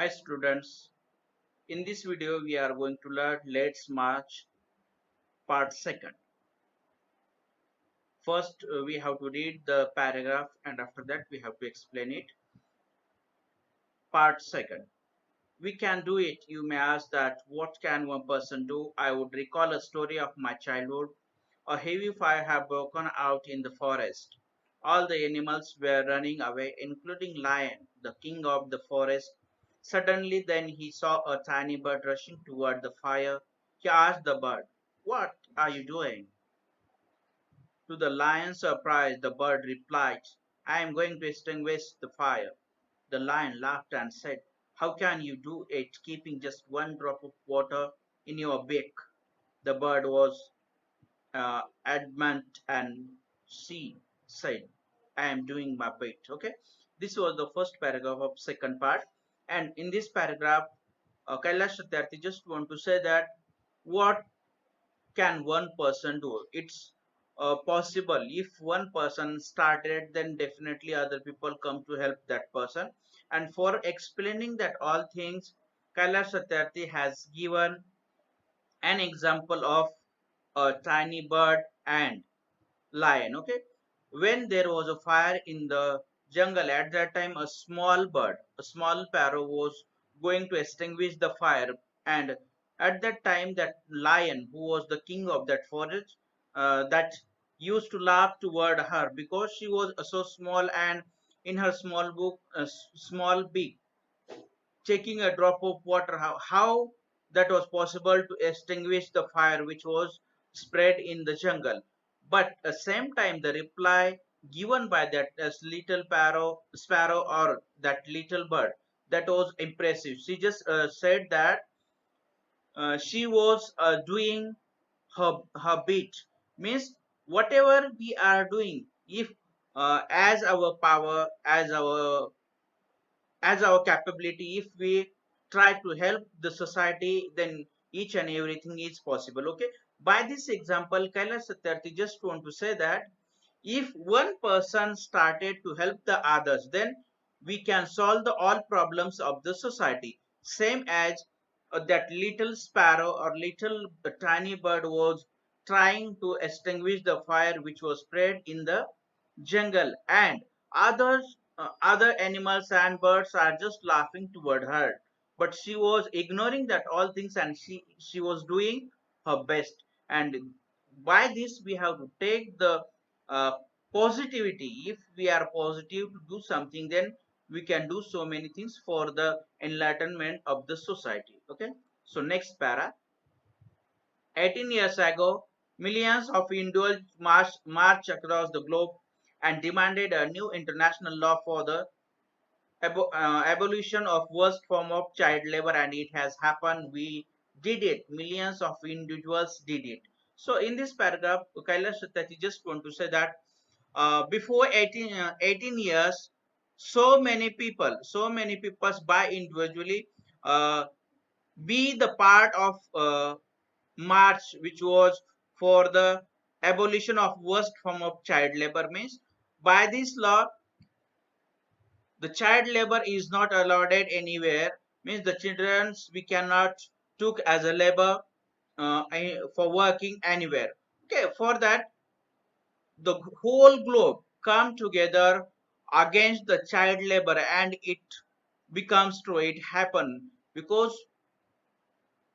Hi students, in this video we are going to learn Let's March part 2nd. First we have to read the paragraph and after that we have to explain it. Part 2nd. We can do it. You may ask that what can one person do? I would recall a story of my childhood. A heavy fire had broken out in the forest. All the animals were running away, including Lion, the king of the forest. Suddenly, then he saw a tiny bird rushing toward the fire. He asked the bird, "What are you doing?" To the lion's surprise, the bird replied, "I am going to extinguish the fire." The lion laughed and said, "How can you do it keeping just one drop of water in your beak?" The bird was adamant and she said, "I am doing my bit." Okay, this was the first paragraph of second part, and in this paragraph, Kailash Satyarthi just want to say that what can one person do? It's possible. If one person started, then definitely other people come to help that person. And for explaining that all things, Kailash Satyarthi has given an example of a tiny bird and lion. Okay, when there was a fire in the jungle at that time, a small bird, a small parrot was going to extinguish the fire, and at that time that lion who was the king of that forest, that used to laugh toward her because she was so small, and in her small book, small beak, taking a drop of water, how that was possible to extinguish the fire which was spread in the jungle. But at the same time the reply given by that little sparrow or that little bird, that was impressive. She just said that she was doing her bit, means whatever we are doing, if as our power, as our capability, if we try to help the society, then each and everything is possible. Okay, by this example Kailash Satyarthi just want to say that if one person started to help the others, then we can solve the all problems of the society. Same as that little sparrow or little tiny bird was trying to extinguish the fire which was spread in the jungle, and other animals and birds are just laughing toward her, but she was ignoring that all things, and she was doing her best. And by this we have to take the uh, positivity. If we are positive to do something, then we can do so many things for the enlightenment of the society. Okay, so next para. 18 years ago, millions of individuals marched across the globe and demanded a new international law for the abolition of worst form of child labor, and it has happened. We did it. Millions of individuals did it. So in this paragraph, Kailash Satyarthi just want to say that before 18 years, so many people by individually uh, be the part of march which was for the abolition of worst form of child labor. Means by this law the child labor is not allowed anywhere, means the childrens we cannot took as a labor for working anywhere. Okay, for that the whole globe come together against the child labor, and it becomes true, it happened because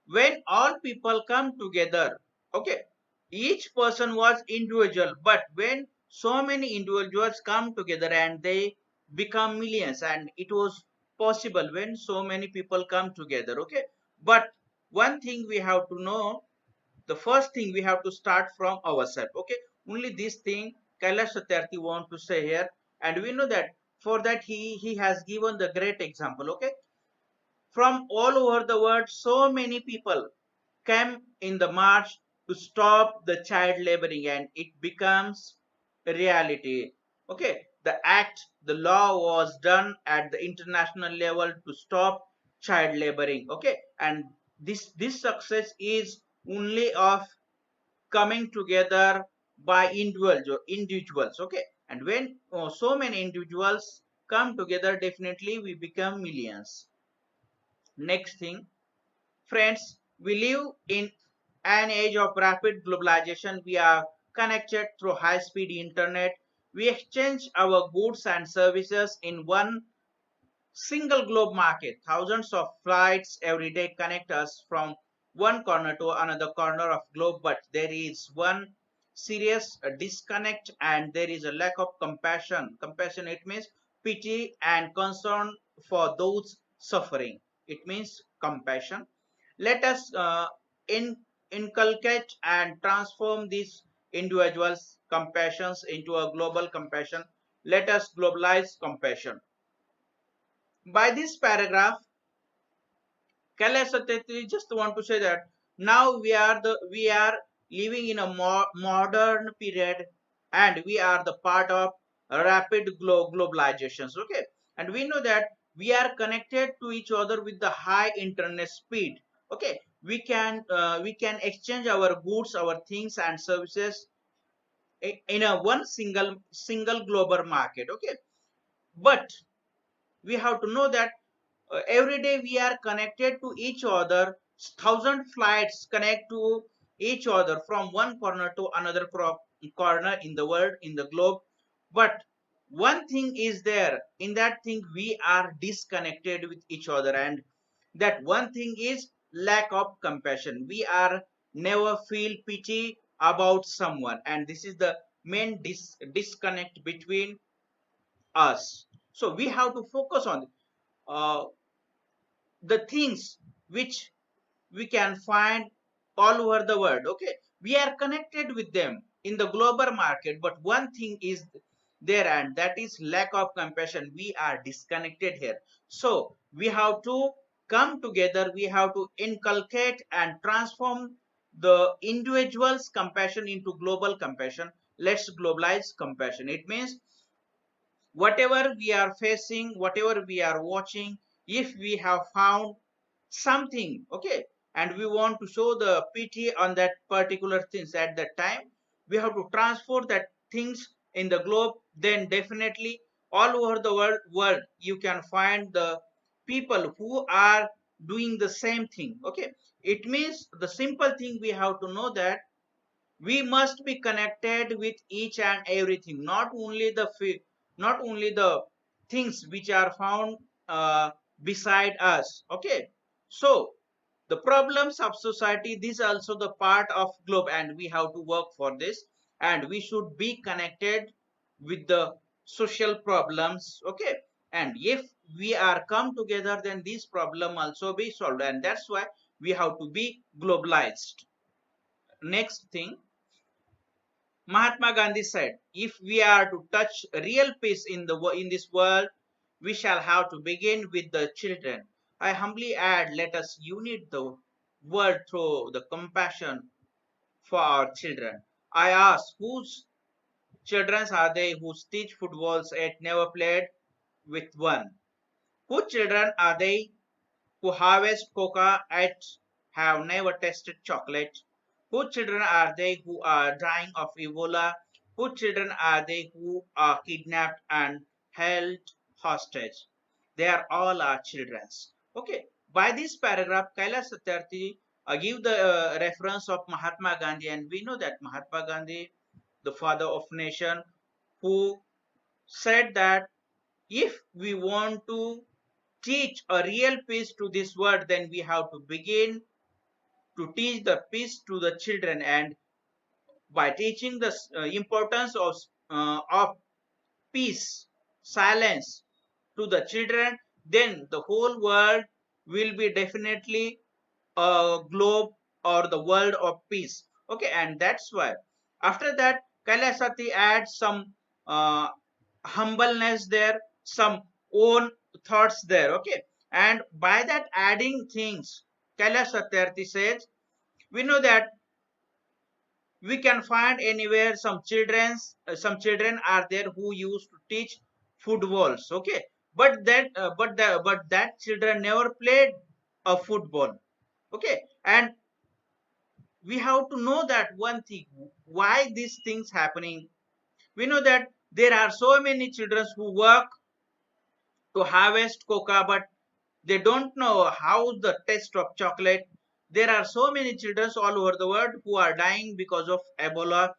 when all people come together, okay, each person was individual, but when so many individuals come together and they become millions, and it was possible when so many people come together. Okay, but one thing we have to know, the first thing we have to start from ourselves. Okay, only this thing Kailash Satyarthi want to say here, and we know that for that he has given the great example. Okay, from all over the world, so many people came in the march to stop the child laboring, and it becomes a reality. Okay, the act, the law was done at the international level to stop child laboring. Okay, and this success is only of coming together by individuals. Okay, and when so many individuals come together, definitely we become millions. Next thing, friends, we live in an age of rapid globalization. We are connected through high speed internet. We exchange our goods and services in one single globe market. Thousands of flights every day connect us from one corner to another corner of globe, but there is one serious disconnect, and there is a lack of compassion. Compassion, it means pity and concern for those suffering. It means compassion. Let us inculcate and transform these individuals' compassions into a global compassion. Let us globalize compassion. By this paragraph, Kailash Satyarthi just want to say that now we are living in a modern period, and we are the part of rapid globalizations. Okay, and we know that we are connected to each other with the high internet speed. Okay, we can exchange our goods, our things and services in a one single global market. Okay, but we have to know that every day we are connected to each other. Thousand flights connect to each other from one corner to another corner in the world, in the globe. But one thing is there, in that thing we are disconnected with each other, and that one thing is lack of compassion. We are never feel pity about someone, and this is the main disconnect between us. So we have to focus on uh, the things which we can find all over the world. Okay, we are connected with them in the global market, but one thing is there, and that is lack of compassion. We are disconnected here. So we have to come together, we have to inculcate and transform the individual's compassion into global compassion. Let's globalize compassion. It means whatever we are facing, whatever we are watching, if we have found something, okay, and we want to show the pity on that particular things at that time, we have to transfer that things in the globe. Then definitely all over the world you can find the people who are doing the same thing. Okay, it means the simple thing we have to know that we must be connected with each and everything, not only the things which are found beside us. Okay, so the problems of society, this is also the part of globe, and we have to work for this, and we should be connected with the social problems. Okay, and if we are come together, then this problem also be solved, and that's why we have to be globalized. Next thing, Mahatma Gandhi said, "If we are to touch real peace in in this world, we shall have to begin with the children." I humbly add, let us unite the world through the compassion for our children. I ask, whose children are they who teach footballs yet never played with one? Whose children are they who harvest coca yet have never tasted chocolate? Whose children are they who are dying of Ebola? Whose children are they who are kidnapped and held hostage? They are all our children. Okay, by this paragraph, Kailash Satyarthi give the reference of Mahatma Gandhi, and we know that Mahatma Gandhi, the father of nation, who said that if we want to teach a real peace to this world, then we have to begin to teach the peace to the children. And by teaching the importance of peace, silence to the children, then the whole world will be definitely a globe or the world of peace. Okay, and that's why after that Kailasati adds some uh, humbleness there, some own thoughts there. Okay, and by that adding things, Kailash Satyarthi says, we know that we can find anywhere some children are there who used to teach footballs. Okay, but that children never played a football. Okay, and we have to know that one thing, why these things happening. We know that there are so many children who work to harvest coca, but They don't know how the taste of chocolate. There are so many children all over the world who are dying because of Ebola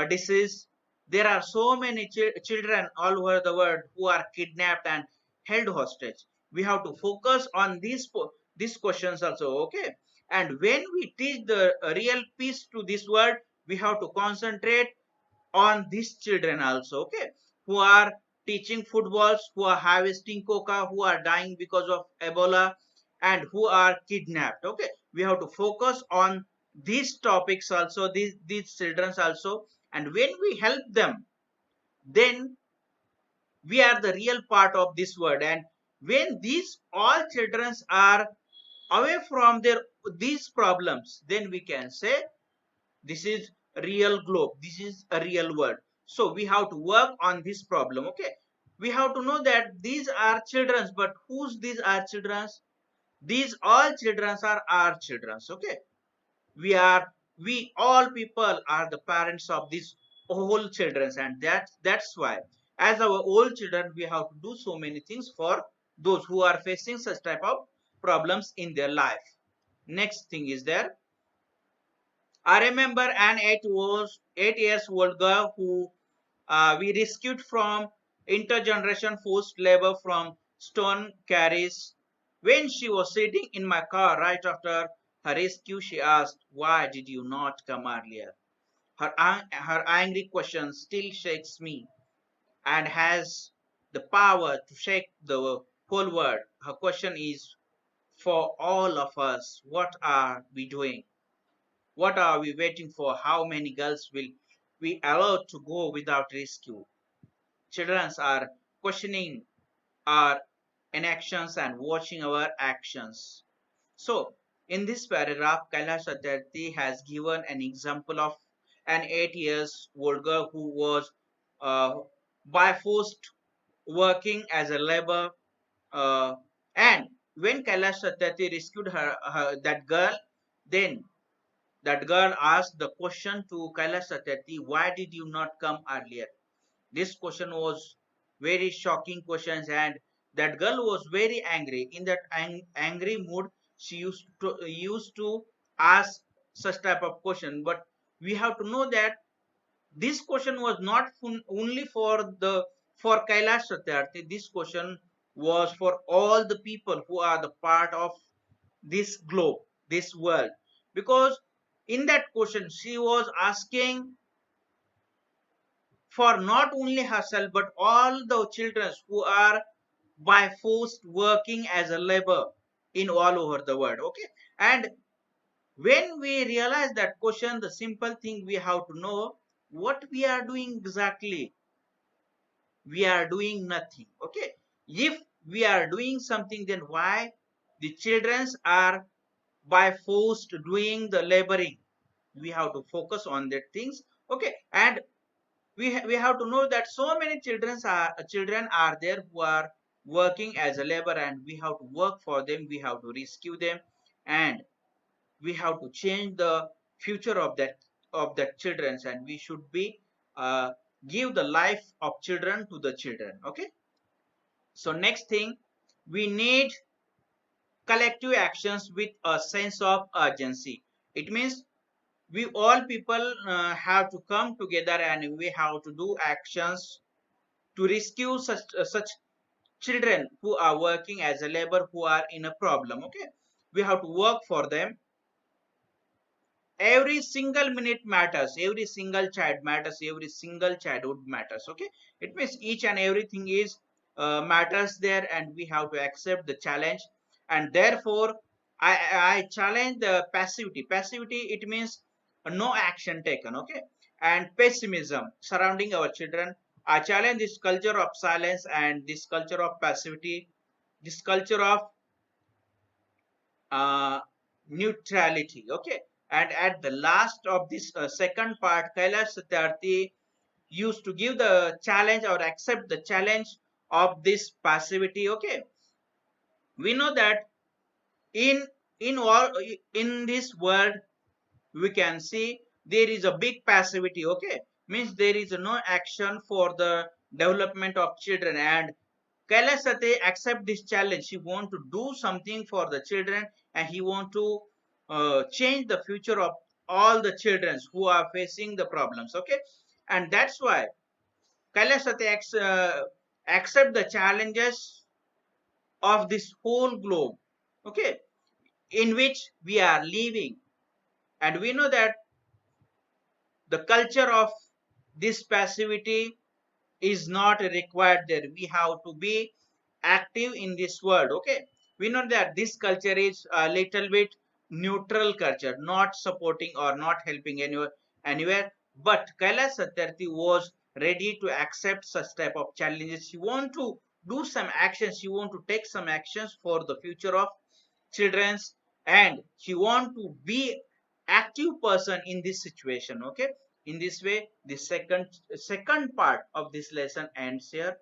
disease. There are so many children all over the world who are kidnapped and held hostage. We have to focus on these questions also, okay? And when we teach the real peace to this world, we have to concentrate on these children also, okay, who are teaching footballs, who are harvesting coca, who are dying because of Ebola, and who are kidnapped, okay. We have to focus on these topics also, these children also. And when we help them, then we are the real part of this world. And when these all children are away from their these problems, then we can say this is real globe, this is a real world. So we have to work on this problem, okay. We have to know that these are children's, but whose these are children's? These all children's are our children's, okay. We all people are the parents of these whole children's, and that's why as our old children we have to do so many things for those who are facing such type of problems in their life. Next thing is there, I remember an 8 years old girl who we rescued from intergeneration forced labor from stone quarries. When she was sitting in my car right after her rescue, she asked, "Why did you not come earlier?" Her angry question still shakes me and has the power to shake the whole world. Her question is for all of us: what are we doing? What are we waiting for? How many girls will we allow to go without rescue? Children are questioning our inactions and watching our actions. So, in this paragraph, Kailash Satyarthi has given an example of an 8 years old girl who was uh, by forced working as a labor. Uh, and when Kailash Satyarthi rescued that girl, then that girl asked the question to Kailash Satyarthi, "Why did you not come earlier?" This question was very shocking questions, and that girl was very angry. In that angry mood, she used to ask such type of question. But we have to know that this question was not only for Kailash Satyarthi. This question was for all the people who are the part of this globe, this world. Because in that question, she was asking for not only herself but all the children who are by force working as a labor in all over the world, okay. And when we realize that question, the simple thing we have to know, what we are doing exactly, we are doing nothing, okay. If we are doing something, then why the childrens are by forced doing the laboring? We have to focus on that things, okay. And we have to know that so many children are there who are working as a labor, and we have to work for them, we have to rescue them, and we have to change the future of that children's, and we should be uh, give the life of children to the children, okay. So next thing, we need collective actions with a sense of urgency. It means we all people have to come together, and we have to do actions to rescue such children who are working as a labor, who are in a problem, okay. We have to work for them. Every single minute matters, every single child matters, every single childhood matters, okay. It means each and everything is matters there, and we have to accept the challenge. And therefore I challenge the passivity. It means no action taken, okay. And pessimism surrounding our children. I challenge this culture of silence and this culture of passivity, this culture of uh, neutrality, okay. And at the last of this second part, Kailash Satyarthi used to give the challenge or accept the challenge of this passivity, okay. We know that in all in this world, we can see there is a big passivity, okay. Means there is no action for the development of children. And Kailash Satyaki accept this challenge. He want to do something for the children, and he want to change the future of all the children who are facing the problems. Okay, and that's why Kailash Satyaki accept the challenges of this whole globe. Okay, in which we are living, and we know that the culture of this passivity is not required there. We have to be active in this world. Okay, we know that this culture is a little bit neutral culture, not supporting or not helping anywhere. But Kailash Satyarthi was ready to accept such type of challenges. He want to do some actions. He want to take some actions for the future of children's, and he want to be active person in this situation. Okay, in this way the second part of this lesson ends here.